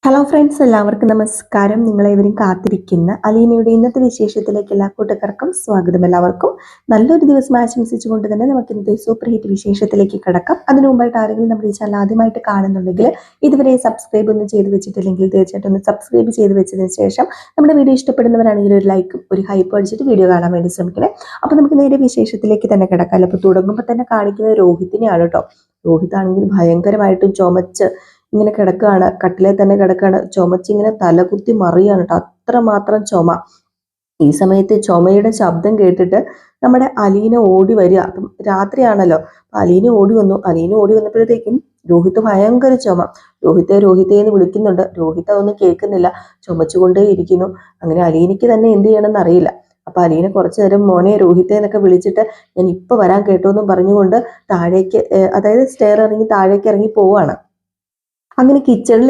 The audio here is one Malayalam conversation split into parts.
ഹലോ ഫ്രണ്ട്സ്, എല്ലാവർക്കും നമസ്കാരം. നിങ്ങളേവരും കാത്തിരിക്കുന്ന അലീനയുടെ ഇന്നത്തെ വിശേഷത്തിലേക്ക് എല്ലാ കൂട്ടുകാർക്കും സ്വാഗതം. എല്ലാവർക്കും നല്ലൊരു ദിവസം ആശംസിച്ചുകൊണ്ട് തന്നെ നമുക്ക് ഇന്നത്തെ സൂപ്പർ ഹിറ്റ് വിശേഷത്തിലേക്ക് കിടക്കാം. അതിനു മുമ്പായിട്ട് ആരെങ്കിലും നമ്മുടെ ഈ ചാനൽ ആദ്യമായിട്ട് കാണുന്നുണ്ടെങ്കിൽ ഇതുവരെ സബ്സ്ക്രൈബ് ഒന്നും ചെയ്ത് വെച്ചിട്ടില്ലെങ്കിൽ തീർച്ചയായിട്ടും ഒന്ന് സബ്സ്ക്രൈബ് ചെയ്ത് വെച്ചതിന് ശേഷം നമ്മുടെ വീഡിയോ ഇഷ്ടപ്പെടുന്നവരാണെങ്കിൽ ഒരു ലൈക്കും ഒരു ഹൈപ്പ് അടിച്ചിട്ട് വീഡിയോ കാണാൻ വേണ്ടി ശ്രമിക്കണേ. അപ്പോൾ നമുക്ക് നേരെ വിശേഷത്തിലേക്ക് തന്നെ കിടക്കാം. അപ്പോൾ തുടങ്ങുമ്പോൾ തന്നെ കാണിക്കുന്നത് രോഹിത്തിനെയാണ് കേട്ടോ. രോഹിത്താണെങ്കിൽ ഭയങ്കരമായിട്ടും ചുമച്ച് ഇങ്ങനെ കിടക്കുകയാണ്, കട്ടിലെ തന്നെ കിടക്കുകയാണ്. ചുമച്ചിങ്ങനെ തലകുത്തി മറിയാണ് കേട്ടോ, അത്രമാത്രം ചുമ. ഈ സമയത്ത് ചുമയുടെ ശബ്ദം കേട്ടിട്ട് നമ്മുടെ അലീന ഓടി വരിക. അപ്പം രാത്രിയാണല്ലോ, അലീന ഓടി വന്നു. അലീന ഓടി വന്നപ്പോഴത്തേക്കും രോഹിത്ത് ഭയങ്കര ചുമ. രോഹിത്തെ എന്ന് വിളിക്കുന്നുണ്ട്. രോഹിത്ത് അതൊന്നും കേൾക്കുന്നില്ല, ചുമച്ചുകൊണ്ടേ ഇരിക്കുന്നു. അങ്ങനെ അലീനയ്ക്ക് തന്നെ എന്ത് ചെയ്യണമെന്ന് അറിയില്ല. അപ്പൊ അലീന കുറച്ചു നേരം മോനെ രോഹിത്തെ എന്നൊക്കെ വിളിച്ചിട്ട് ഞാൻ ഇപ്പൊ വരാൻ കേട്ടോ എന്നും പറഞ്ഞുകൊണ്ട് താഴേക്ക്, അതായത് സ്റ്റെയർ ഇറങ്ങി താഴേക്ക് ഇറങ്ങി പോവാണ്. അങ്ങനെ കിച്ചണിൽ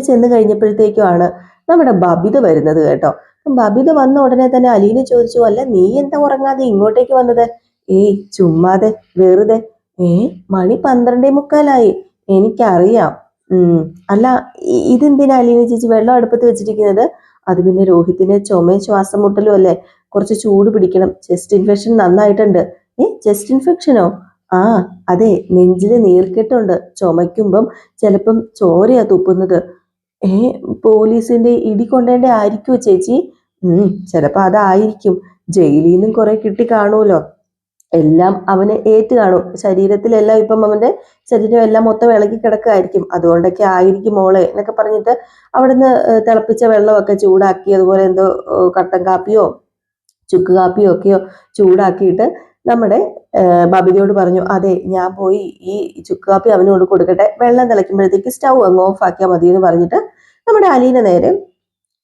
ചെന്ന് കഴിഞ്ഞപ്പോഴത്തേക്കുമാണ് നമ്മുടെ ബബിത വരുന്നത് കേട്ടോ. ബബിത വന്ന ഉടനെ തന്നെ അലീന ചോദിച്ചു, അല്ല നീ എന്താ ഉറങ്ങാതെ ഇങ്ങോട്ടേക്ക് വന്നത്? ഏയ് ചുമ്മാതെ വെറുതെ. മണി 12:45. എനിക്കറിയാം. അല്ല ഇതെന്തിനാ അലീന ചേച്ചി വെള്ളം അടുപ്പത്ത് വെച്ചിരിക്കുന്നത്? അത് പിന്നെ രോഹിത്തിന് ചുമയും ശ്വാസം മുട്ടലും അല്ലേ, കുറച്ച് ചൂട് പിടിക്കണം. ചെസ്റ്റ് ഇൻഫെക്ഷൻ നന്നായിട്ടുണ്ട്. ചെസ്റ്റ് ഇൻഫെക്ഷനോ? ആ അതെ, നെഞ്ചില് നീർക്കെട്ടുണ്ട്. ചുമയ്ക്കുമ്പം ചിലപ്പം ചോരയാ തുപ്പുന്നത്. പോലീസിന്റെ ഇടി കൊണ്ടേണ്ട ആയിരിക്കുമോ ചേച്ചി? ചിലപ്പോ അതായിരിക്കും. ജയിലിൽ നിന്നും കുറെ കിട്ടി കാണുമല്ലോ, എല്ലാം അവന് ഏറ്റ് കാണും. ശരീരത്തിലെല്ലാം ഇപ്പം അവന്റെ ശരീരം എല്ലാം മൊത്തം ഇളകി കിടക്കായിരിക്കും. അതുകൊണ്ടൊക്കെ ആയിരിക്കും മോളെ എന്നൊക്കെ പറഞ്ഞിട്ട് അവിടുന്ന് തിളപ്പിച്ച വെള്ളമൊക്കെ ചൂടാക്കി, അതുപോലെ എന്തോ കട്ടൻ കാപ്പിയോ ചുക്ക് കാപ്പിയോ ഒക്കെയോ ചൂടാക്കിയിട്ട് നമ്മുടെ ബബിതയോട് പറഞ്ഞു, അതെ ഞാൻ പോയി ഈ ചുക്ക് കാപ്പി അവനോട് കൊടുക്കട്ടെ, വെള്ളം തിളയ്ക്കുമ്പോഴത്തേക്ക് സ്റ്റൗ അങ്ങ് ഓഫ് ആക്കിയാൽ മതി എന്ന് പറഞ്ഞിട്ട് നമ്മുടെ അലീന നേരെ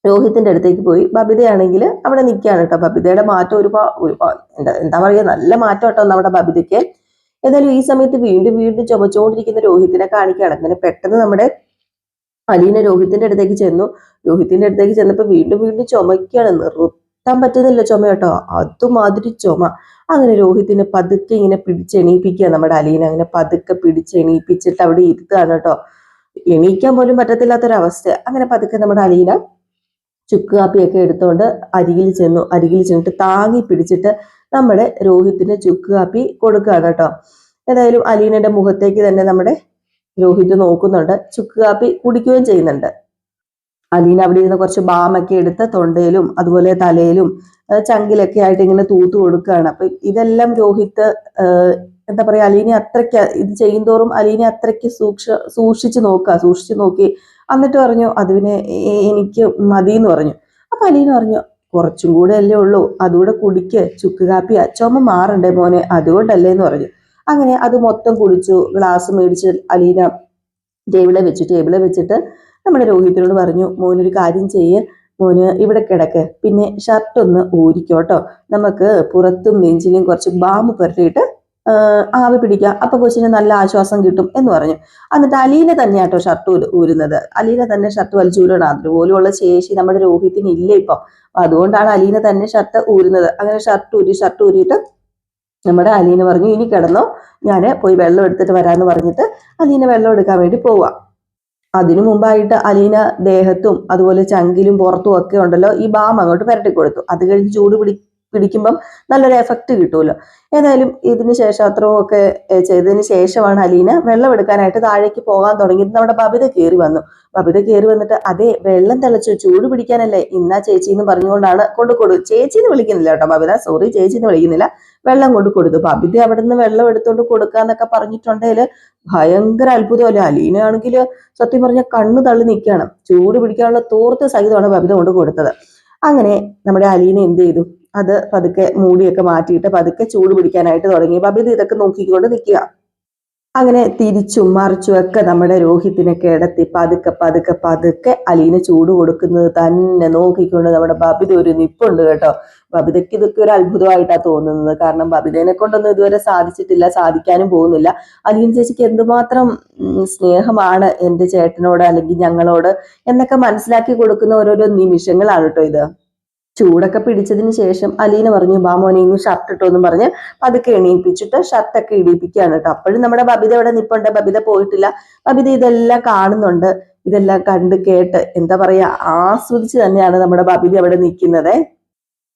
രോഹിത്തിന്റെ അടുത്തേക്ക് പോയി. ബബിതയാണെങ്കിൽ അവിടെ നിൽക്കുകയാണ് കേട്ടോ. ബബിതയുടെ മാറ്റം ഒരുപാട് എന്താ പറയുക, നല്ല മാറ്റം കേട്ടോ നമ്മുടെ ബബിതയ്ക്ക്. ഏതായാലും ഈ സമയത്ത് വീണ്ടും വീണ്ടും ചുമച്ചുകൊണ്ടിരിക്കുന്ന രോഹിത്തിനെ കാണിക്കുകയാണ്. അങ്ങനെ പെട്ടെന്ന് നമ്മുടെ അലീന രോഹിത്തിന്റെ അടുത്തേക്ക് ചെന്നപ്പോൾ വീണ്ടും വീണ്ടും ചുമക്കുകയാണ്. നിർത്താൻ പറ്റുന്നില്ല ചുമ കേട്ടോ, അതുമാതിരി ചുമ. അങ്ങനെ രോഹിത്തിനെ പതുക്കെ ഇങ്ങനെ പിടിച്ചെണീപ്പിക്കുക നമ്മുടെ അലീന. അങ്ങനെ പതുക്കെ പിടിച്ചെണീപ്പിച്ചിട്ട് അവിടെ ഇരുത്തുകയാണ് കേട്ടോ. എണീക്കാൻ പോലും പറ്റത്തില്ലാത്തൊരവസ്ഥ. അങ്ങനെ പതുക്കെ നമ്മുടെ അലീന ചുക്ക് കാപ്പിയൊക്കെ എടുത്തുകൊണ്ട് അരികിൽ ചെന്നിട്ട് താങ്ങി പിടിച്ചിട്ട് നമ്മുടെ രോഹിത്തിന് ചുക്ക് കാപ്പി കൊടുക്കുകയാണ് കേട്ടോ. ഏതായാലും അലീനയുടെ മുഖത്തേക്ക് തന്നെ നമ്മുടെ രോഹിത് നോക്കുന്നുണ്ട്, ചുക്ക് കാപ്പി കുടിക്കുകയും ചെയ്യുന്നുണ്ട്. അലീന അവിടെ ഇരുന്ന് കുറച്ച് ബാമൊക്കെ എടുത്ത് തൊണ്ടയിലും അതുപോലെ തലയിലും ചങ്കിലൊക്കെ ആയിട്ട് ഇങ്ങനെ തൂത്തു കൊടുക്കുകയാണ്. അപ്പൊ ഇതെല്ലാം രോഹിത്ത് എന്താ പറയാ, അലീനെ അത്രയ്ക്ക് ഇത് ചെയ്യുന്തോറും അലീനെ അത്രയ്ക്ക് സൂക്ഷിച്ചു നോക്കി. എന്നിട്ട് പറഞ്ഞു, അതിനെ എനിക്ക് മതിയെന്ന് പറഞ്ഞു. അപ്പൊ അലീന പറഞ്ഞു, കുറച്ചും കൂടെ അല്ലേ ഉള്ളൂ, അതുകൂടെ കുടിക്ക്, ചുക്ക് കാപ്പിയാ, ചുമ മാറണ്ടേ മോനെ, അതുകൊണ്ടല്ലേ എന്ന് പറഞ്ഞു. അങ്ങനെ അത് മൊത്തം കുടിച്ചു. ഗ്ലാസ് മേടിച്ച് അലീന ടേബിളിൽ വെച്ചിട്ട് നമ്മുടെ രോഹിത്തിനോട് പറഞ്ഞു, മോനൊരു കാര്യം ചെയ്യ്, മോന് ഇവിടെ കിടക്ക്, പിന്നെ ഷർട്ട് ഒന്ന് ഊരിക്കോട്ടോ, നമുക്ക് പുറത്തും നെഞ്ചിലും കുറച്ച് ബാം പുരട്ടിയിട്ട് ആവി പിടിക്കാം, അപ്പൊ കൊച്ചിന് നല്ല ആശ്വാസം കിട്ടും എന്ന് പറഞ്ഞു. എന്നിട്ട് അലീന തന്നെയാട്ടോ ഷർട്ട് ഊരുന്നത്. അലീന തന്നെ ഷർട്ട് വലിച്ചൂരണം. അതുപോലെയുള്ള ശേഷി നമ്മുടെ രോഹിത്തിന് ഇല്ല ഇപ്പം. അതുകൊണ്ടാണ് അലീന തന്നെ ഷർട്ട് ഊരുന്നത്. അങ്ങനെ ഷർട്ട് ഊരിയിട്ട് നമ്മുടെ അലീന പറഞ്ഞു, ഇനി കിടന്നോ, ഞാൻ പോയി വെള്ളം എടുത്തിട്ട് വരാമെന്ന് പറഞ്ഞിട്ട് അലീന വെള്ളം എടുക്കാൻ വേണ്ടി പോവാം. അതിനു മുമ്പായിട്ട് അലീന ദേഹത്തും അതുപോലെ ചങ്കിലും പുറത്തും ഒക്കെ ഉണ്ടല്ലോ ഈ ബാം അങ്ങോട്ട് പുരട്ടി കൊടുത്തു. അത് കഴിഞ്ഞ് ചൂട് പിടിക്കുമ്പം നല്ലൊരു എഫക്റ്റ് കിട്ടുമല്ലോ. ഏതായാലും ഇതിന് ശേഷം അത്രയും ഒക്കെ ചെയ്തതിന് ശേഷമാണ് അലീന വെള്ളം എടുക്കാനായിട്ട് താഴേക്ക് പോകാൻ തുടങ്ങിയത്. നമ്മുടെ ബബിത കയറി വന്നിട്ട്, അതെ വെള്ളം തിളച്ചു, ചൂട് പിടിക്കാനല്ലേ, ഇന്നാ ചേച്ചി എന്ന് പറഞ്ഞുകൊണ്ടാണ് ചേച്ചിന്ന് വിളിക്കുന്നില്ല കേട്ടോ ബബിത, സോറി ചേച്ചിന്ന് വിളിക്കുന്നില്ല, വെള്ളം കൊടുത്തു. ബബിത അവിടെ നിന്ന് വെള്ളം എടുത്തോണ്ട് കൊടുക്കാന്നൊക്കെ പറഞ്ഞിട്ടുണ്ടെങ്കിൽ ഭയങ്കര അത്ഭുതമല്ലേ. അലീന ആണെങ്കിൽ സത്യം പറഞ്ഞ കണ്ണു തള്ളി നിൽക്കുകയാണ്. ചൂട് പിടിക്കാനുള്ള തോർത്ത് സഹിതമാണ് ബബിത കൊണ്ട് കൊടുത്തത്. അങ്ങനെ നമ്മുടെ അലീന എന്ത് ചെയ്തു, അത് പതുക്കെ മൂടിയൊക്കെ മാറ്റിയിട്ട് പതുക്കെ ചൂട് പിടിക്കാനായിട്ട് തുടങ്ങി. ബബിത ഇതൊക്കെ നോക്കിക്കൊണ്ട് നിൽക്കുക. അങ്ങനെ തിരിച്ചും മറിച്ചും ഒക്കെ നമ്മുടെ രോഹിത്തിനെ കിടത്തി പതുക്കെ അലീന ചൂട് കൊടുക്കുന്നത് തന്നെ നോക്കിക്കൊണ്ട് നമ്മുടെ ബബിത ഒരു നിപ്പുണ്ട് കേട്ടോ. ബബിതയ്ക്ക് ഇതൊക്കെ ഒരു അത്ഭുതമായിട്ടാണ് തോന്നുന്നത്. കാരണം ബബിതേനെ കൊണ്ടൊന്നും ഇതുവരെ സാധിച്ചിട്ടില്ല, സാധിക്കാനും പോകുന്നില്ല. അലീന ചേച്ചിക്ക് എന്തുമാത്രം സ്നേഹമാണ് എൻ്റെ ചേട്ടനോട് അല്ലെങ്കിൽ ഞങ്ങളോട് എന്നൊക്കെ മനസ്സിലാക്കി കൊടുക്കുന്ന ഓരോരോ നിമിഷങ്ങളാണ് കേട്ടോ ഇത്. ചൂടൊക്കെ പിടിച്ചതിന് ശേഷം അലീന പറഞ്ഞു, ബാമോനെ ഇന്ന് ഷർട്ട് ഇട്ടോന്നും പറഞ്ഞ് പതുക്കെ എണീപ്പിച്ചിട്ട് ഷർട്ടൊക്കെ ഇടിപ്പിക്കുകയാണ് കേട്ടോ. അപ്പോഴും നമ്മുടെ ബബിത ഇവിടെ നിപ്പുണ്ട്, ബബിത പോയിട്ടില്ല. ബബിത ഇതെല്ലാം കാണുന്നുണ്ട്. ഇതെല്ലാം കണ്ട് കേട്ട് എന്താ പറയാ ആസ്വദിച്ച് തന്നെയാണ് നമ്മുടെ ബബിത അവിടെ നിൽക്കുന്നത്.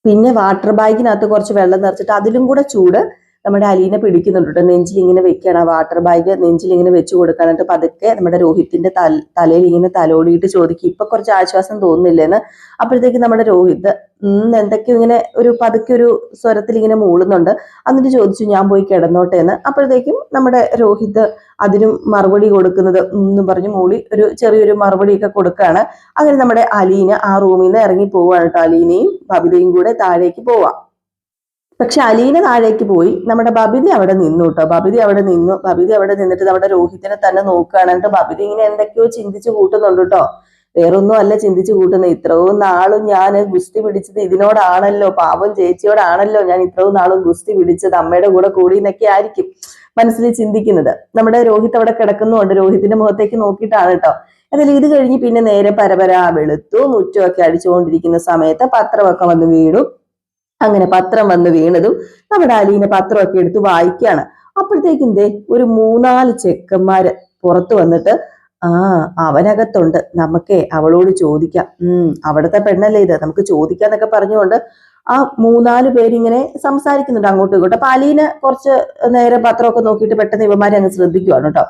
പിന്നെ വാട്ടർ ബാഗിനകത്ത് കുറച്ച് വെള്ളം നിറച്ചിട്ട് അതിലും കൂടെ ചൂട് നമ്മുടെ അലീനെ പിടിക്കുന്നുണ്ട് കേട്ടോ. നെഞ്ചിൽ ഇങ്ങനെ വെക്കണം, ആ വാട്ടർ ബാഗ് നെഞ്ചിൽ ഇങ്ങനെ വെച്ച് കൊടുക്കാനായിട്ട് പതുക്കെ നമ്മുടെ രോഹിത്തിന്റെ തലയിൽ ഇങ്ങനെ തലോടിയിട്ട് ചോദിക്കും, ഇപ്പൊ കുറച്ച് ആശ്വാസം തോന്നുന്നില്ലേന്ന്. അപ്പോഴത്തേക്ക് നമ്മുടെ രോഹിത് എന്തൊക്കെയോ ഇങ്ങനെ ഒരു പതുക്കെ ഒരു സ്വരത്തിൽ ഇങ്ങനെ മൂളുന്നുണ്ട്. എന്നിട്ട് ചോദിച്ചു, ഞാൻ പോയി കിടന്നോട്ടെ എന്ന്. അപ്പോഴത്തേക്കും നമ്മുടെ രോഹിത് അതിനും മറുപടി കൊടുക്കുന്നത് എന്നും പറഞ്ഞ് മൂളി ഒരു ചെറിയൊരു മറുപടിയൊക്കെ കൊടുക്കുകയാണ്. അങ്ങനെ നമ്മുടെ അലീന ആ റൂമിൽ നിന്ന് ഇറങ്ങി പോവാണ് കേട്ടോ. അലീനയും ബബിതയും കൂടെ താഴേക്ക് പോവാം. പക്ഷെ അലീന താഴേക്ക് പോയി, നമ്മുടെ ബബിത അവിടെ നിന്നു കേട്ടോ. ബബിത അവിടെ നിന്നിട്ട് നമ്മുടെ രോഹിത്തിനെ തന്നെ നോക്കുകയാണ്. എന്നിട്ട് ബബിത ഇങ്ങനെ എന്തൊക്കെയോ ചിന്തിച്ചു കൂട്ടുന്നുണ്ട് കേട്ടോ. വേറൊന്നും അല്ല ചിന്തിച്ചു കൂട്ടുന്നത്, ഇത്രയും നാളും ഞാൻ ഗുസ്തി പിടിച്ചത് ഇതിനോടാണല്ലോ, പാവം ചേച്ചിയോടാണല്ലോ ഞാൻ ഇത്രയും നാളും ഗുസ്തി പിടിച്ചത്, അമ്മയുടെ കൂടെ കൂടി എന്നൊക്കെ ആയിരിക്കും മനസ്സിൽ ചിന്തിക്കുന്നത്. നമ്മുടെ രോഹിത് അവിടെ കിടക്കുന്നുണ്ട്, രോഹിത്തിന്റെ മുഖത്തേക്ക് നോക്കിയിട്ടാണ് കേട്ടോ. എന്നാലും ഇത് കഴിഞ്ഞ് പിന്നെ നേരെ പരപരാ വെളുത്തു മുറ്റമൊക്കെ അടിച്ചുകൊണ്ടിരിക്കുന്ന സമയത്ത് പത്രമൊക്കെ വന്ന് വീണു. അങ്ങനെ പത്രം വന്ന് വീണതും നമ്മുടെ അലീന പത്രമൊക്കെ എടുത്ത് വായിക്കാണ്. അപ്പോഴത്തേക്കും ഒരു 3-4 ചെക്കന്മാര് പുറത്തു വന്നിട്ട്, അവനകത്തുണ്ട്, നമുക്കേ അവളോട് ചോദിക്കാം, അവിടുത്തെ പെണ്ണല്ലേ ഇത്, നമുക്ക് ചോദിക്കാന്നൊക്കെ പറഞ്ഞുകൊണ്ട് ആ 3-4 പേരിങ്ങനെ സംസാരിക്കുന്നുണ്ട് അങ്ങോട്ടും ഇങ്ങോട്ടും. അപ്പൊ അലീന കുറച്ച് നേരം പത്രമൊക്കെ നോക്കിയിട്ട് പെട്ടെന്ന് ഇവന്മാരെ അങ്ങ് ശ്രദ്ധിക്കുവാണ് കേട്ടോ.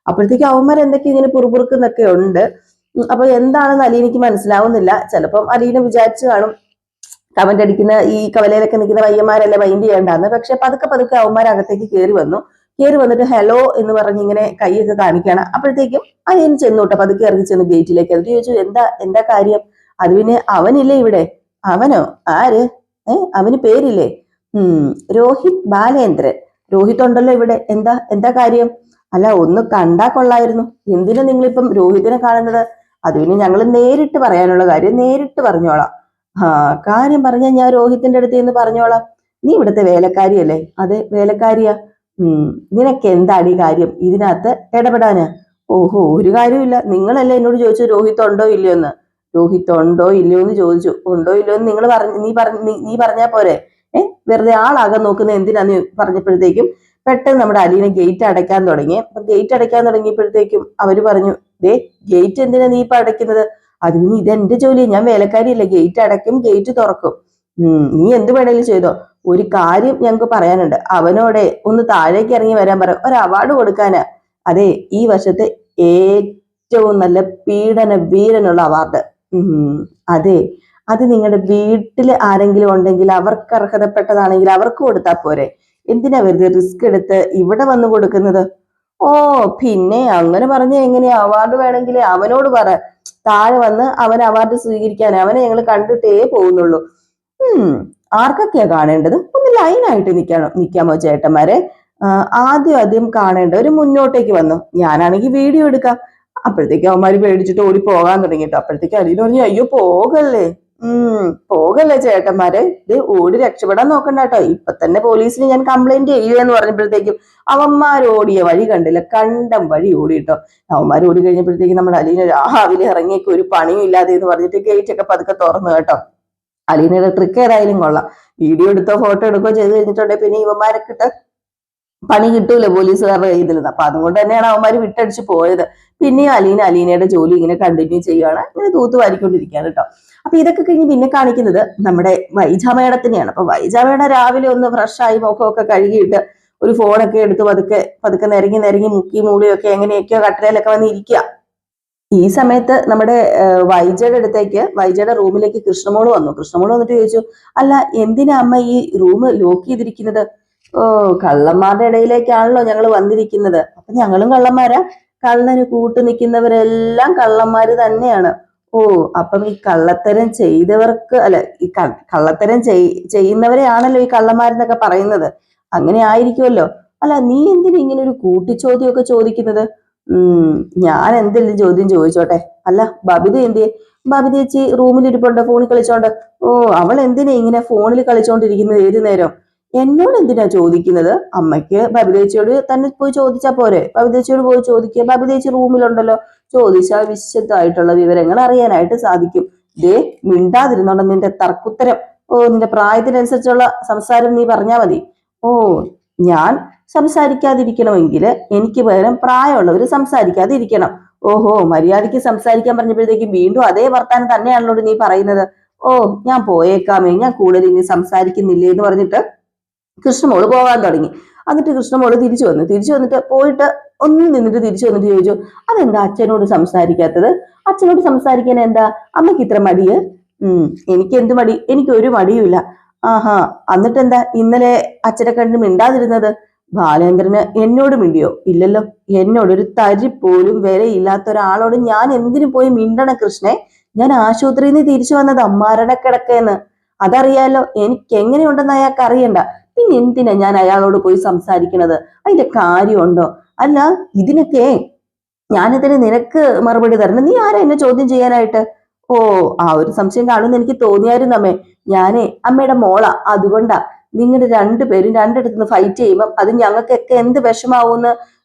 അപ്പോഴത്തേക്കും അവന്മാർ എന്തൊക്കെ ഇങ്ങനെ പുറപുറുക്കുന്നൊക്കെ ഉണ്ട്. അപ്പൊ എന്താണെന്ന് അലീനയ്ക്ക് മനസ്സിലാവുന്നില്ല. ചിലപ്പം അലീന വിചാരിച്ചു കാണും കമന്റ് അടിക്കുന്ന ഈ കവലയിലൊക്കെ നിൽക്കുന്ന പയ്യന്മാരല്ലേ മൈൻഡ് ചെയ്യേണ്ടാന്ന്. പക്ഷെ പതുക്കെ അവന്മാരകത്തേക്ക് കയറി വന്നിട്ട് ഹലോ എന്ന് പറഞ്ഞ് ഇങ്ങനെ കൈയൊക്കെ കാണിക്കുകയാണ്. അപ്പോഴത്തേക്കും അലീന ചെന്നോട്ടെ പതുക്കെ ഇറങ്ങി ചെന്ന് ഗേറ്റിലേക്ക്. എന്നിട്ട് ചോദിച്ചു, എന്താ കാര്യം? അത് പിന്നെ അവനില്ലേ ഇവിടെ? അവനോ? ആര്? അവന് പേരില്ലേ? രോഹിത് ബാലേന്ദ്രൻ. രോഹിത് ഉണ്ടല്ലോ ഇവിടെ, എന്താ കാര്യം? അല്ല, ഒന്ന് കണ്ടാ കൊള്ളായിരുന്നു. എന്തിനാ നിങ്ങളിപ്പം രോഹിതിനെ കാണുന്നത്? അത് പിന്നെ ഞങ്ങൾ നേരിട്ട് പറയാനുള്ള കാര്യം നേരിട്ട് പറഞ്ഞോളാം. കാര്യം പറഞ്ഞാൽ ഞാൻ രോഹിത്തിന്റെ അടുത്ത് എന്ന് പറഞ്ഞോളാം. നീ ഇവിടുത്തെ വേലക്കാരിയല്ലേ? അതെ, വേലക്കാരിയാ. നിനക്ക് എന്താടി കാര്യം ഇതിനകത്ത് ഇടപെടാന്? ഓഹോ, ഒരു കാര്യമില്ല. നിങ്ങളല്ലേ എന്നോട് ചോദിച്ചു രോഹിത് ഉണ്ടോ ഇല്ലയോ എന്ന്. രോഹിത് ഉണ്ടോ ഇല്ലയോ എന്ന് ചോദിച്ചു. ഉണ്ടോ ഇല്ലയോ എന്ന് നിങ്ങൾ നീ പറഞ്ഞാ പോരെ? വെറുതെ ആളാകാൻ നോക്കുന്ന എന്തിനാന്ന് പറഞ്ഞപ്പോഴത്തേക്കും പെട്ടെന്ന് നമ്മുടെ അലീന ഗേറ്റ് അടയ്ക്കാൻ തുടങ്ങി. അപ്പൊ ഗേറ്റ് അടയ്ക്കാൻ തുടങ്ങിയപ്പോഴത്തേക്കും അവര് പറഞ്ഞു, ഗേറ്റ് എന്തിനാ നീ ഇപ്പൊ അടയ്ക്കുന്നത്? അത് പിന്നെ ഇതെന്റെ ജോലി, ഞാൻ വേലക്കാരിയല്ലേ, ഗേറ്റ് അടയ്ക്കും ഗേറ്റ് തുറക്കും. നീ എന്ത് വേണേലും ചെയ്തോ. ഒരു കാര്യം ഞങ്ങൾക്ക് പറയാനുണ്ട്, അവനോടെ ഒന്ന് താഴേക്ക് ഇറങ്ങി വരാൻ പറ, ഒരു അവാർഡ് കൊടുക്കാനാ. അതെ, ഈ വർഷത്തെ ഏറ്റവും നല്ല പീഡന വീരനുള്ള അവാർഡ്. അതെ, അത് നിങ്ങളുടെ വീട്ടിൽ ആരെങ്കിലും ഉണ്ടെങ്കിൽ അവർക്ക് അർഹതപ്പെട്ടതാണെങ്കിൽ അവർക്ക് കൊടുത്താൽ പോരെ. എന്തിനാ വെറുതെ റിസ്ക് എടുത്ത് ഇവിടെ വന്ന് കൊടുക്കുന്നത്? ഓ, പിന്നെ അങ്ങനെ പറഞ്ഞ എങ്ങനെയാ? അവാർഡ് വേണമെങ്കിൽ അവനോട് പറ, താഴെ വന്ന് അവൻ അവാർഡ് സ്വീകരിക്കാൻ. അവനെ ഞങ്ങൾ കണ്ടിട്ടേ പോകുന്നുള്ളൂ. ആർക്കൊക്കെയാ കാണേണ്ടത്? ഒന്ന് ലൈനായിട്ട് നിക്കാമോ ചേട്ടന്മാരെ? ആദ്യം കാണേണ്ടവര് മുന്നോട്ടേക്ക് വന്നു, ഞാനാണെങ്കിൽ വീഡിയോ എടുക്കാം. അപ്പോഴത്തേക്ക് അവന്മാര് പേടിച്ചിട്ട് ഓടി പോകാൻ തുടങ്ങിട്ടോ. അപ്പോഴത്തേക്ക് അലീന പറഞ്ഞു, അയ്യോ പോകല്ലേ ചേട്ടന്മാരെ, ഇത് ഓടി രക്ഷപ്പെടാൻ നോക്കണ്ട കേട്ടോ, ഇപ്പൊ തന്നെ പോലീസിന് ഞാൻ കംപ്ലൈന്റ് ചെയ്യുമെന്ന് പറഞ്ഞപ്പോഴത്തേക്കും അവന്മാരോടിയ വഴി കണ്ടില്ല, കണ്ടം വഴി ഓടിട്ടോ. അവന്മാർ ഓടി കഴിഞ്ഞപ്പോഴത്തേക്കും നമ്മുടെ അലീന രാവിലെ ഇറങ്ങിയൊക്കെ ഒരു പണിയും ഇല്ലാതെ എന്ന് പറഞ്ഞിട്ട് ഗേറ്റ് ഒക്കെ പതുക്കെ തുറന്നു കേട്ടോ. അലീനയുടെ ട്രിക്ക് ഏതായാലും കൊള്ളാം. വീഡിയോ എടുത്തോ ഫോട്ടോ എടുക്കോ ചെയ്ത് കഴിഞ്ഞിട്ടുണ്ടെങ്കിൽ പിന്നെ ഇവന്മാരൊക്കെ പണി കിട്ടൂല പോലീസുകാരുടെ കയ്യിൽ നിന്ന്. അപ്പൊ അതുകൊണ്ട് തന്നെയാണ് അവന്മാര് വിട്ടടിച്ച് പോയത്. പിന്നെയും അലീനയുടെ ജോലി ഇങ്ങനെ കണ്ടിന്യൂ ചെയ്യുകയാണ്, ഇങ്ങനെ തൂത്തുവാരിക്കൊണ്ടിരിക്കുകയാണ് കേട്ടോ. അപ്പൊ ഇതൊക്കെ കഴിഞ്ഞ് പിന്നെ കാണിക്കുന്നത് നമ്മുടെ വൈജ മേഡത്തിനെയാണ്. അപ്പൊ വൈജ മേഡം രാവിലെ ഒന്ന് ഫ്രഷായി മുഖമൊക്കെ കഴുകിയിട്ട് ഒരു ഫോണൊക്കെ എടുത്ത് പതുക്കെ നിരങ്ങി മുക്കി മൂളിയൊക്കെ എങ്ങനെയൊക്കെയോ കട്ടലയിലൊക്കെ വന്ന് ഇരിക്കുക. ഈ സമയത്ത് നമ്മുടെ വൈജയുടെ റൂമിലേക്ക് കൃഷ്ണമോള് വന്നിട്ട് ചോദിച്ചു, അല്ല എന്തിനാ അമ്മ ഈ റൂം ലോക്ക് ചെയ്തിരിക്കുന്നത്? ഓ, കള്ളന്മാരുടെ ഇടയിലേക്കാണല്ലോ ഞങ്ങൾ വന്നിരിക്കുന്നത്. അപ്പൊ ഞങ്ങളും കള്ളന്മാരാ? കള്ളന് കൂട്ടു നിൽക്കുന്നവരെല്ലാം കള്ളന്മാര് തന്നെയാണ്. ഓ, അപ്പം ഈ കള്ളത്തരം ചെയ്തവർക്ക് ഈ കള്ളത്തരം ചെയ്യുന്നവരെയാണല്ലോ ഈ കള്ളന്മാരെന്നൊക്കെ പറയുന്നത്. അങ്ങനെ ആയിരിക്കുമല്ലോ. അല്ല, നീ എന്തിനാ ഇങ്ങനെ ഒരു കൂട്ടിച്ചോദ്യമൊക്കെ ചോദിക്കുന്നത്? ഞാൻ എന്തെങ്കിലും ചോദ്യം ചോദിച്ചോട്ടെ. അല്ല, ബബിത എന്തിയെ? ബബിത ചേച്ചി റൂമിലിരിപ്പുണ്ട്, ഫോണിൽ കളിച്ചോണ്ട്. ഓ, അവൾ എന്തിനാ ഇങ്ങനെ ഫോണിൽ കളിച്ചോണ്ടിരിക്കുന്നത് ഏതു നേരം? എന്നോട് എന്തിനാ ചോദിക്കുന്നത്? അമ്മയ്ക്ക് ബബിതേച്ചിയോട് തന്നെ പോയി ചോദിച്ചാ പോരെ? ബബിതേച്ചിയോട് പോയി ചോദിക്കുക, ബബിതേച്ചി റൂമിലുണ്ടല്ലോ, ചോദിച്ചാൽ വിശദമായിട്ടുള്ള വിവരങ്ങൾ അറിയാനായിട്ട് സാധിക്കും. മിണ്ടാതിരുന്നോണ്ട് നിന്റെ തർക്കുത്തരം. ഓ, നിന്റെ പ്രായത്തിനനുസരിച്ചുള്ള സംസാരം നീ പറഞ്ഞാ മതി. ഓ, ഞാൻ സംസാരിക്കാതിരിക്കണമെങ്കിൽ എനിക്ക് പകരം പ്രായമുള്ളവർ സംസാരിക്കാതിരിക്കണം. ഓ, ഓഹോ, മര്യാദയ്ക്ക് സംസാരിക്കാൻ പറഞ്ഞപ്പോഴത്തേക്കും വീണ്ടും അതേ വർത്താനം തന്നെയാണല്ലോ നീ പറയുന്നത്. ഓ, ഞാൻ പോയേക്കാമേ, ഞാൻ കൂടുതൽ ഇനി സംസാരിക്കുന്നില്ലേ എന്ന് പറഞ്ഞിട്ട് കൃഷ്ണമോള് പോകാൻ തുടങ്ങി. എന്നിട്ട് കൃഷ്ണമോള് തിരിച്ചു വന്നിട്ട് പോയിട്ട് ഒന്ന് നിന്നിട്ട് തിരിച്ചു വന്നിട്ട് ചോദിച്ചു, അതെന്താ അച്ഛനോട് സംസാരിക്കാത്തത്? അച്ഛനോട് സംസാരിക്കാൻ എന്താ അമ്മയ്ക്ക് ഇത്ര മടിയ്? എനിക്ക് എന്ത് മടി? എനിക്ക് ഒരു മടിയുമില്ല. ആഹാ, എന്നിട്ട് എന്താ ഇന്നലെ അച്ഛനെ കണ്ട് മിണ്ടാതിരുന്നത്? ബാലേന്ദ്രന് എന്നോട് മിണ്ടിയോ? ഇല്ലല്ലോ. എന്നോടൊരു തരി പോലും വിലയില്ലാത്ത ഒരാളോട് ഞാൻ എന്തിനു പോയി മിണ്ടണ കൃഷ്ണേ? ഞാൻ ആശുപത്രിയിൽ നിന്ന് തിരിച്ചു വന്നത് മരണക്കിടക്കേന്ന്. അതറിയാലോ, എനിക്ക് എങ്ങനെയുണ്ടെന്ന് അയാൾക്ക് അറിയണ്ട. പിന്നെ എന്തിനാ ഞാൻ അയാളോട് പോയി സംസാരിക്കണത്? അതിന്റെ കാര്യമുണ്ടോ? അല്ല, ഇതിനൊക്കെ ഞാനിതിന് നിനക്ക് മറുപടി തരണം. നീ ആരാ എന്നെ ചോദ്യം ചെയ്യാനായിട്ട്? ഓ, ആ ഒരു സംശയം കാണുമെന്ന് എനിക്ക് തോന്നിയായിരുന്നു അമ്മേ. ഞാനേ അമ്മയുടെ മോളാ, അതുകൊണ്ടാ. നിങ്ങളുടെ രണ്ടുപേരും രണ്ടിടത്തുനിന്ന് ഫൈറ്റ് ചെയ്യുമ്പം അത് ഞങ്ങൾക്കൊക്കെ എന്ത് വിഷമാവൂന്ന്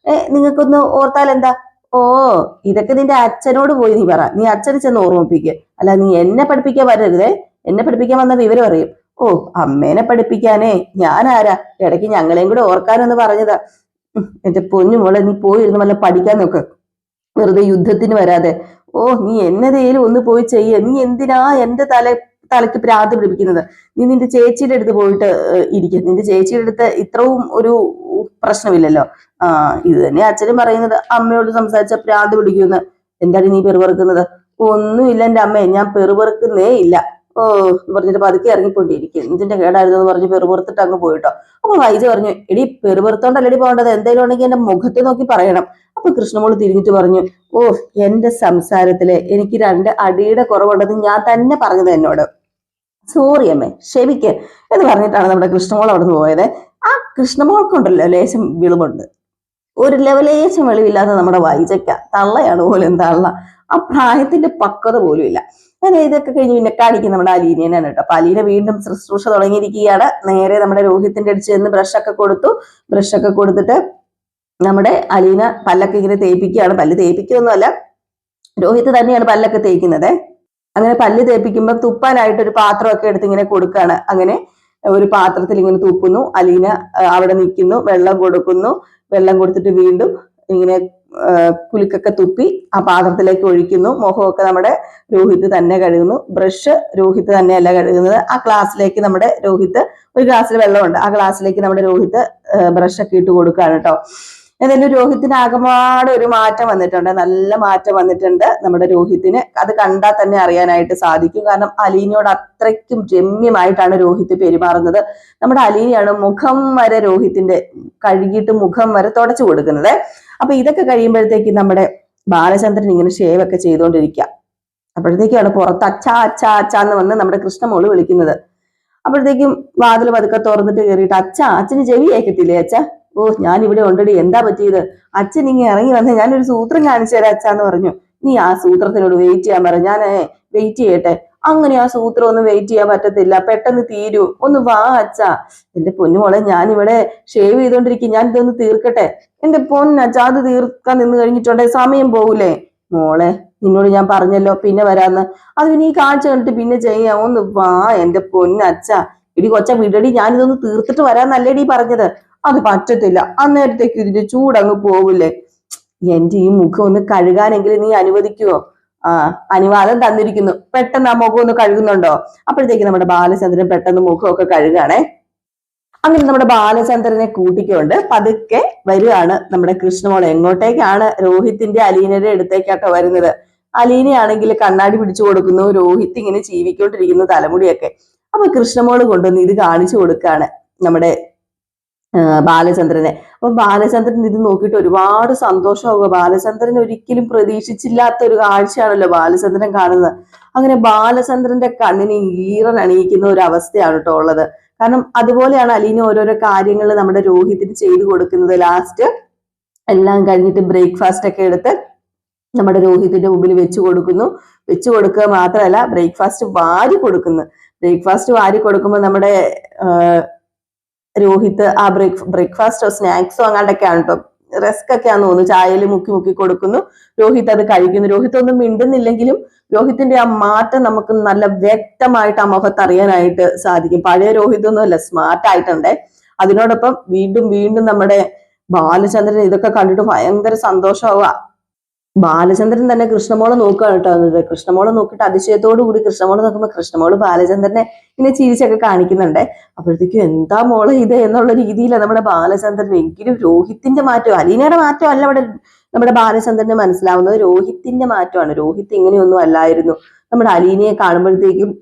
നിങ്ങൾക്കൊന്ന് ഓർത്താൽ എന്താ? ഓ, ഇതൊക്കെ നിന്റെ അച്ഛനോട് പോയി നീ പറ. നീ അച്ഛനെ ചെന്ന് ഓർമ്മിപ്പിക്കുക. അല്ല, നീ എന്നെ പഠിപ്പിക്കാൻ വരരുതേ. എന്നെ പഠിപ്പിക്കാൻ വന്ന വിവരം അറിയും. ഓ, അമ്മേനെ പഠിപ്പിക്കാനേ ഞാൻ ആരാ? ഇടയ്ക്ക് ഞങ്ങളെയും കൂടെ ഓർക്കാനൊന്ന് പറഞ്ഞതാ. എന്റെ പൊന്നു മോളെ, നീ പോയിരുന്നു വല്ല പഠിക്കാൻ നോക്ക്, വെറുതെ യുദ്ധത്തിന് വരാതെ. ഓ, നീ എന്നതേലും ഒന്ന് പോയി ചെയ്യ. നീ എന്തിനാ എന്റെ തലയ്ക്ക് ഭ്രാന്ത് പിടിപ്പിക്കുന്നത്? നീ നിന്റെ ചേച്ചിയുടെ അടുത്ത് പോയിട്ട് ഇരിക്കും. നിന്റെ ചേച്ചിയുടെ അടുത്ത് ഇത്രയും ഒരു പ്രശ്നമില്ലല്ലോ. ഇത് തന്നെ അച്ഛനും പറയുന്നത്, അമ്മയോട് സംസാരിച്ച ഭ്രാന്ത് പിടിക്കുമെന്ന്. എന്താണ് നീ പെറുപെറുക്കുന്നത്? ഒന്നുമില്ല എന്റെ അമ്മേ, ഞാൻ പെറുപെറുക്കുന്നേ ഇല്ല. ഓ എന്ന് പറഞ്ഞിട്ട് പതുക്കെ ഇറങ്ങിപ്പോണ്ടിരിക്കും. ഇതിന്റെ കേടായിരുന്നു എന്ന് പറഞ്ഞ് പെറുപുറത്തിട്ട് അങ്ങ് പോയിട്ടോ. അപ്പൊ വൈജ പറഞ്ഞു, എടി പെറുപുറത്തോണ്ടല്ലടി പോകേണ്ടത്, എന്തായാലും ഉണ്ടെങ്കിൽ എന്റെ മുഖത്തെ നോക്കി പറയണം. അപ്പൊ കൃഷ്ണമോള് തിരിഞ്ഞിട്ട് പറഞ്ഞു, ഓ, എന്റെ സംസാരത്തില് എനിക്ക് 2 അടിയുടെ കുറവുണ്ടെന്ന് ഞാൻ തന്നെ പറഞ്ഞത് എന്നോട്. സോറി അമ്മേ, ക്ഷമിക്ക് എന്ന് പറഞ്ഞിട്ടാണ് നമ്മുടെ കൃഷ്ണമോൾ അവിടെ നിന്ന് പോയത്. ആ കൃഷ്ണമോൾക്കുണ്ടല്ലോ ലേശം വിളുമുണ്ട്. ഒരു ലെവലേശം വെളിവില്ലാത്ത നമ്മുടെ വൈജയ്ക്ക തള്ളയാണ് പോലും തള്ള. ആ പ്രായത്തിന്റെ പക്വത പോലും ഇല്ല. അങ്ങനെ ഇതൊക്കെ കഴിഞ്ഞ് പിന്നെ കാണിക്കും നമ്മുടെ അലീനയാണ് കേട്ടോ. അപ്പൊ അലീന വീണ്ടും ശുശ്രൂഷ തുടങ്ങിയിരിക്കുകയാണ്. നേരെ നമ്മുടെ രോഹിത്തിന്റെ അടുത്ത് ചെന്ന് ബ്രഷൊക്കെ കൊടുത്തു. ബ്രഷൊക്കെ കൊടുത്തിട്ട് നമ്മുടെ അലീന പല്ലൊക്കെ ഇങ്ങനെ തേപ്പിക്കുകയാണ്. പല്ല് തേപ്പിക്കുകയൊന്നുമല്ല, രോഹിത് തന്നെയാണ് പല്ലൊക്കെ തേക്കുന്നത്. അങ്ങനെ പല്ല് തേപ്പിക്കുമ്പോൾ തുപ്പാനായിട്ട് ഒരു പാത്രമൊക്കെ എടുത്ത് ഇങ്ങനെ കൊടുക്കുകയാണ്. അങ്ങനെ ഒരു പാത്രത്തിൽ ഇങ്ങനെ തുപ്പുന്നു. അലീന അവിടെ നിൽക്കുന്നു, വെള്ളം കൊടുക്കുന്നു. വെള്ളം കൊടുത്തിട്ട് വീണ്ടും ഇങ്ങനെ കുലുക്കൊക്കെ തുപ്പി ആ പാത്രത്തിലേക്ക് ഒഴിക്കുന്നു. മുഖമൊക്കെ നമ്മുടെ രോഹിത് തന്നെ കഴുകുന്നു. ബ്രഷ് രോഹിത് തന്നെയല്ല കഴുകുന്നത്. ആ ഗ്ലാസ്സിലേക്ക് നമ്മുടെ രോഹിത്, ഒരു ഗ്ലാസ്സിൽ വെള്ളമുണ്ട്, ആ ഗ്ലാസ്സിലേക്ക് നമ്മുടെ രോഹിത് ബ്രഷൊക്കെ ഇട്ട് കൊടുക്കുകയാണ് കേട്ടോ. ഏതായാലും രോഹിത്തിന് ആകമാടെ ഒരു മാറ്റം വന്നിട്ടുണ്ട്, നല്ല മാറ്റം വന്നിട്ടുണ്ട് നമ്മുടെ രോഹിത്തിന്. അത് കണ്ടാൽ തന്നെ അറിയാനായിട്ട് സാധിക്കും. കാരണം അലീനയോട് അത്രയ്ക്കും രമ്യമായിട്ടാണ് രോഹിത് പെരുമാറുന്നത്. നമ്മുടെ അലീനയാണ് മുഖം വരെ രോഹിത്തിന്റെ കഴുകിയിട്ട് മുഖം വരെ തുടച്ചു കൊടുക്കുന്നത്. അപ്പൊ ഇതൊക്കെ കഴിയുമ്പോഴത്തേക്ക് നമ്മുടെ ബാലചന്ദ്രൻ ഇങ്ങനെ ഷേവൊക്കെ ചെയ്തുകൊണ്ടിരിക്കുക. അപ്പോഴത്തേക്കാണ് പുറത്ത് അച്ഛാ അച്ഛാ അച്ഛാ എന്ന് വന്ന് നമ്മുടെ കൃഷ്ണമോള് വിളിക്കുന്നത്. അപ്പോഴത്തേക്കും വാതിൽ പതുക്കെ തുറന്നിട്ട് കയറിയിട്ട്, അച്ഛന് ചെവി കേൾക്കത്തില്ലേ അച്ഛ? ഓ, ഞാൻ ഇവിടെ ഉണ്ടടി, എന്താ പറ്റിയത്? അച്ഛൻ ഇങ്ങനെ ഇറങ്ങി വന്നേ, ഞാനൊരു സൂത്രം കാണിച്ചു തരാം അച്ഛാന്ന് പറഞ്ഞു. നീ ആ സൂത്രത്തിനോട് വെയിറ്റ് ചെയ്യാൻ പറ, ഞാൻ വെയിറ്റ് ചെയ്യട്ടെ. അങ്ങനെ ആ സൂത്രം ഒന്നും വെയിറ്റ് ചെയ്യാൻ പറ്റത്തില്ല, പെട്ടെന്ന് തീരൂ, ഒന്ന് വാ അച്ഛാ. എന്റെ പൊന്നുമോളെ, ഞാനിവിടെ ഷേവ് ചെയ്തോണ്ടിരിക്കും, ഞാൻ ഇതൊന്ന് തീർക്കട്ടെ. എന്റെ പൊന്നച്ഛ, അത് തീർക്കാൻ നിന്ന് കഴിഞ്ഞിട്ടുണ്ടെ സമയം പോകൂലേ? മോളെ, നിന്നോട് ഞാൻ പറഞ്ഞല്ലോ പിന്നെ വരാന്ന്. അത് പിന്നെ ഈ കാഴ്ച കണ്ടിട്ട് പിന്നെ ചെയ്യാം, ഒന്ന് വാ എന്റെ പൊന്നച്ഛ. ഇടി കൊച്ച വിടടി, ഞാനിതൊന്ന് തീർത്തിട്ട് വരാന്നല്ലേടി പറഞ്ഞത്. അത് പറ്റത്തില്ല, അന്നേരത്തേക്ക് ഇതിന്റെ ചൂടങ്ങ് പോവില്ലേ? എന്റെ ഈ മുഖം ഒന്ന് കഴുകാനെങ്കിലും നീ അനുവദിക്കുവോ? അനുവാദം തന്നിരിക്കുന്നു. പെട്ടെന്ന് ആ മുഖം ഒന്ന് കഴുകുന്നുണ്ടോ? അപ്പോഴത്തേക്ക് നമ്മുടെ ബാലചന്ദ്രൻ പെട്ടെന്ന് മുഖമൊക്കെ കഴുകാണേ. അങ്ങനെ നമ്മുടെ ബാലചന്ദ്രനെ കൂട്ടിക്കൊണ്ട് പതുക്കെ വരികയാണ് നമ്മുടെ കൃഷ്ണമോൾ. എങ്ങോട്ടേക്കാണ്? രോഹിത്തിന്റെ അലീനയുടെ അടുത്തേക്കാട്ടോ വരുന്നത്. അലീനയാണെങ്കിൽ കണ്ണാടി പിടിച്ചു കൊടുക്കുന്നു, രോഹിത് ഇങ്ങനെ ചീവിക്കൊണ്ടിരിക്കുന്നു തലമുടിയൊക്കെ. അപ്പൊ കൃഷ്ണമോള് കൊണ്ടുവന്ന് ഇത് കാണിച്ചു കൊടുക്കാണ് നമ്മുടെ ബാലചന്ദ്രനെ. അപ്പൊ ബാലചന്ദ്രൻ ഇത് നോക്കിയിട്ട് ഒരുപാട് സന്തോഷമാവുക. ബാലചന്ദ്രൻ ഒരിക്കലും പ്രതീക്ഷിച്ചില്ലാത്ത ഒരു കാഴ്ചയാണല്ലോ ബാലചന്ദ്രൻ കാണുന്നത്. അങ്ങനെ ബാലചന്ദ്രന്റെ കണ്ണിന് ഈറൻ അണിയിക്കുന്ന ഒരു അവസ്ഥയാണ് കേട്ടോ ഉള്ളത്. കാരണം അതുപോലെയാണ് അലീന ഓരോരോ കാര്യങ്ങൾ നമ്മുടെ രോഹിത്തിന് ചെയ്തു കൊടുക്കുന്നത്. ലാസ്റ്റ് എല്ലാം കഴിഞ്ഞിട്ട് ബ്രേക്ക്ഫാസ്റ്റ് ഒക്കെ എടുത്ത് നമ്മുടെ രോഹിത്തിന്റെ മുമ്പിൽ വെച്ചു കൊടുക്കുന്നു. വെച്ചു കൊടുക്കുക മാത്രമല്ല, ബ്രേക്ക്ഫാസ്റ്റ് വാരി കൊടുക്കുന്നു. ബ്രേക്ക്ഫാസ്റ്റ് വാരി കൊടുക്കുമ്പോൾ നമ്മുടെ രോഹിത് ആ ബ്രേക്ക്ഫാസ്റ്റോ സ്നാക്സോ അങ്ങാണ്ടൊക്കെയാണ് കേട്ടോ, റസ്ക് ഒക്കെയാന്ന് തോന്നുന്നു, ചായയിൽ മുക്കി മുക്കി കൊടുക്കുന്നു. രോഹിത് അത് കഴിക്കുന്നു. രോഹിത് ഒന്നും മിണ്ടുന്നില്ലെങ്കിലും രോഹിത്തിന്റെ ആ മാറ്റം നമുക്ക് നല്ല വ്യക്തമായിട്ട് ആ മുഖത്ത് അറിയാനായിട്ട് സാധിക്കും. പഴയ രോഹിത് ഒന്നും അല്ല, സ്മാർട്ട് ആയിട്ടുണ്ടേ. അതിനോടൊപ്പം വീണ്ടും വീണ്ടും നമ്മുടെ ബാലചന്ദ്രൻ ഇതൊക്കെ കണ്ടിട്ട് ഭയങ്കര സന്തോഷമാവുക. ബാലചന്ദ്രൻ തന്നെ കൃഷ്ണമോളെ നോക്കുകയാണ് കേട്ടോ. കൃഷ്ണമോളെ നോക്കിയിട്ട് അതിശയത്തോടു കൂടി കൃഷ്ണമോളെ നോക്കുമ്പോൾ കൃഷ്ണമോള് ബാലചന്ദ്രനെ ഇങ്ങനെ ചിരിച്ചൊക്കെ കാണിക്കുന്നുണ്ടേ. അപ്പോഴത്തേക്കും എന്താ മോളെ ഇത് എന്നുള്ള രീതിയിലാണ് നമ്മുടെ ബാലചന്ദ്രൻ. എങ്കിലും രോഹിത്തിന്റെ മാറ്റം, അലീനയുടെ മാറ്റം അല്ല ഇവിടെ നമ്മുടെ ബാലചന്ദ്രന് മനസ്സിലാവുന്നത്, രോഹിത്തിന്റെ മാറ്റമാണ്. രോഹിത് ഇങ്ങനെയൊന്നും അല്ലായിരുന്നു. നമ്മുടെ അലീനയെ കാണുമ്പോഴത്തേക്കും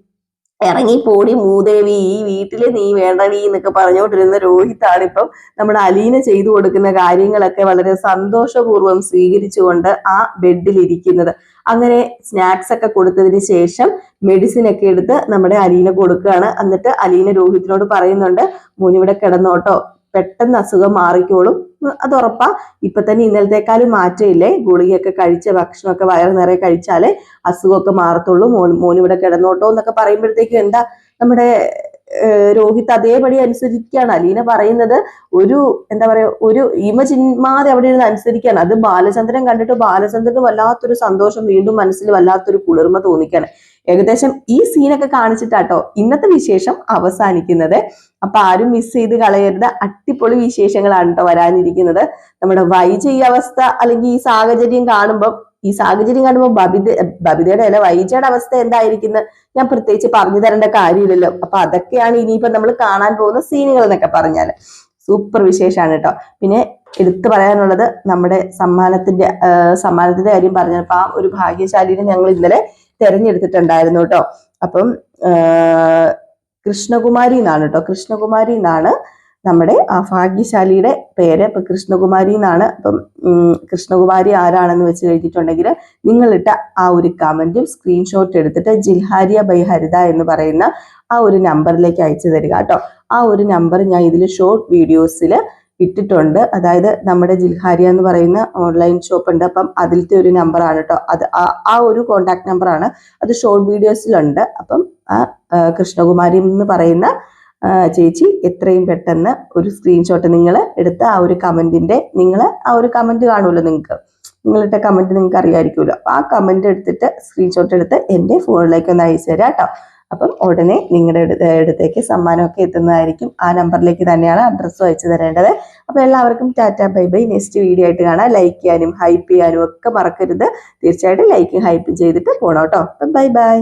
ഇറങ്ങി പോടി മൂദേവി, ഈ വീട്ടില് നീ വേണ്ടടി എന്നൊക്കെ പറഞ്ഞുകൊണ്ടിരുന്ന രോഹിത്താണ് ഇപ്പം നമ്മുടെ അലീന ചെയ്തു കൊടുക്കുന്ന കാര്യങ്ങളൊക്കെ വളരെ സന്തോഷപൂർവ്വം സ്വീകരിച്ചുകൊണ്ട് ആ ബെഡിൽ ഇരിക്കുന്നത്. അങ്ങനെ സ്നാക്സ് ഒക്കെ കൊടുത്തതിന് ശേഷം മെഡിസിൻ ഒക്കെ എടുത്ത് നമ്മുടെ അലീന കൊടുക്കുകയാണ്. എന്നിട്ട് അലീന രോഹിത്തിനോട് പറയുന്നുണ്ട്, മോനിവിടെ കിടന്നോട്ടോ, പെട്ടെന്ന് അസുഖം മാറിക്കോളും, അത് ഉറപ്പാ. ഇപ്പൊ തന്നെ ഇന്നലത്തേക്കാളും മാറ്റമില്ലേ, ഗുളികയൊക്കെ കഴിച്ച് ഭക്ഷണമൊക്കെ വയറ് നിറയെ കഴിച്ചാലേ അസുഖമൊക്കെ മാറത്തുള്ളൂ, മോനിവിടെ കിടന്നോട്ടോ എന്നൊക്കെ പറയുമ്പോഴത്തേക്കും എന്താ നമ്മുടെ രോഹിത് അതേപടി അനുസരിക്കുകയാണ്. അലീന പറയുന്നത് ഒരു എന്താ പറയാ, ഒരു ഇമചിന്മാതെ അവിടെ ഇരുന്ന് അനുസരിക്കുകയാണ്. അത് ബാലചന്ദ്രൻ കണ്ടിട്ട് ബാലചന്ദ്രന് വല്ലാത്തൊരു സന്തോഷം, വീണ്ടും മനസ്സിൽ വല്ലാത്തൊരു കുളിർമ തോന്നിക്കാണ്. ഏകദേശം ഈ സീനൊക്കെ കാണിച്ചിട്ടാട്ടോ ഇന്നത്തെ വിശേഷം അവസാനിക്കുന്നത്. അപ്പൊ ആരും മിസ് ചെയ്ത് കളയരുത്. അടിപൊളി വിശേഷങ്ങളാണ് കേട്ടോ വരാനിരിക്കുന്നത്. നമ്മുടെ വൈജ ഈ അവസ്ഥ അല്ലെങ്കിൽ ഈ സാഹചര്യം കാണുമ്പോൾ ബബിതയുടെ അല്ല വൈജയുടെ അവസ്ഥ എന്തായിരിക്കുന്നത് ഞാൻ പ്രത്യേകിച്ച് പറഞ്ഞു തരേണ്ട കാര്യമില്ലല്ലോ. അപ്പൊ അതൊക്കെയാണ് ഇനിയിപ്പോ നമ്മൾ കാണാൻ പോകുന്ന സീനുകൾ എന്നൊക്കെ പറഞ്ഞാല് സൂപ്പർ വിശേഷമാണ് കേട്ടോ. പിന്നെ എടുത്തു പറയാനുള്ളത് നമ്മുടെ സമ്മാനത്തിന്റെ കാര്യം പറഞ്ഞപ്പോ ആ ഒരു ഭാഗ്യശാലിനെ ഞങ്ങൾ ഇന്നലെ തെരഞ്ഞെടുത്തിട്ടുണ്ടായിരുന്നു കേട്ടോ. അപ്പം കൃഷ്ണകുമാരി എന്നാണ് കേട്ടോ, കൃഷ്ണകുമാരി എന്നാണ് നമ്മുടെ ആ ഭാഗ്യശാലിയുടെ പേര്. ഇപ്പൊ കൃഷ്ണകുമാരി എന്നാണ്. അപ്പം കൃഷ്ണകുമാരി ആരാണെന്ന് വെച്ച് കഴിഞ്ഞിട്ടുണ്ടെങ്കിൽ നിങ്ങളിട്ട ആ ഒരു കമന്റും സ്ക്രീൻഷോട്ട് എടുത്തിട്ട് ജിൽഹാരിയ ബൈ ഹരിത എന്ന് പറയുന്ന ആ ഒരു നമ്പറിലേക്ക് അയച്ചു തരിക കേട്ടോ. ആ ഒരു നമ്പർ ഞാൻ ഇതിൽ ഷോർട്ട് വീഡിയോസിൽ ഇട്ടിട്ടുണ്ട്. അതായത് നമ്മുടെ ജിൽഹാരിയ എന്ന് പറയുന്ന ഓൺലൈൻ ഷോപ്പ് ഉണ്ട്. അപ്പം അതിലത്തെ ഒരു നമ്പറാണ് കേട്ടോ. അത് ആ ഒരു കോണ്ടാക്ട് നമ്പറാണ്. അത് ഷോർട്ട് വീഡിയോസിലുണ്ട്. അപ്പം ആ കൃഷ്ണകുമാരി എന്ന് പറയുന്ന ചേച്ചി എത്രയും പെട്ടെന്ന് ഒരു സ്ക്രീൻഷോട്ട് നിങ്ങൾ എടുത്ത് ആ ഒരു കമന്റിന്റെ, ആ ഒരു കമന്റ് കാണുമല്ലോ, നിങ്ങളിട്ട കമന്റ് നിങ്ങൾക്ക് അറിയാമായിരിക്കുമല്ലോ. അപ്പൊ ആ കമന്റ് എടുത്തിട്ട് സ്ക്രീൻഷോട്ട് എടുത്ത് എൻ്റെ ഫോണിലേക്ക് ഒന്ന് അയച്ചു തരാം കേട്ടോ. അപ്പം ഉടനെ നിങ്ങളുടെ അടുത്തേക്ക് സമ്മാനമൊക്കെ എത്തുന്നതായിരിക്കും. ആ നമ്പറിലേക്ക് തന്നെയാണ് അഡ്രസ്സും അയച്ചു തരേണ്ടത്. അപ്പൊ എല്ലാവർക്കും Tata bye bye. Next video ആയിട്ട് കാണാം. ലൈക്ക് ചെയ്യാനും ഹൈപ്പ് ചെയ്യാനും ഒക്കെ മറക്കരുത്. തീർച്ചയായിട്ടും ലൈക്കും ഹൈപ്പും ചെയ്തിട്ട് പോകണം കേട്ടോ. Bye bye.